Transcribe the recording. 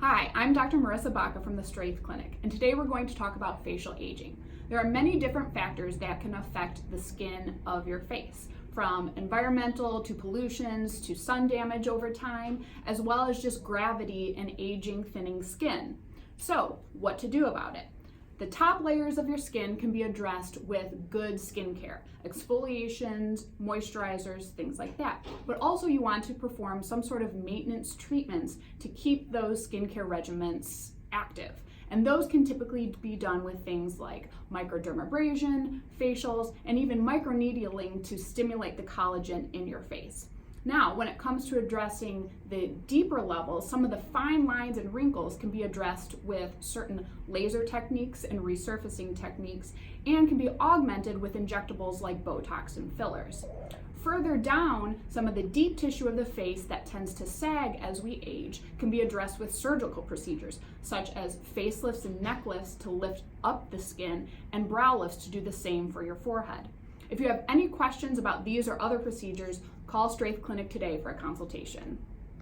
Hi, I'm Dr. Marissa Baca from the Straith Clinic, and today we're going to talk about facial aging. There are many different factors that can affect the skin of your face, from environmental to pollutions to sun damage over time, as well as just gravity and aging, thinning skin. So, what to do about it? The top layers of your skin can be addressed with good skincare, exfoliations, moisturizers, things like that. But also you want to perform some sort of maintenance treatments to keep those skincare regimens active. And those can typically be done with things like microdermabrasion, facials, and even microneedling to stimulate the collagen in your face. Now, when it comes to addressing the deeper levels, some of the fine lines and wrinkles can be addressed with certain laser techniques and resurfacing techniques, and can be augmented with injectables like Botox and fillers. Further down, some of the deep tissue of the face that tends to sag as we age can be addressed with surgical procedures, such as facelifts and neck lifts to lift up the skin, and brow lifts to do the same for your forehead. If you have any questions about these or other procedures, call Straith Clinic today for a consultation.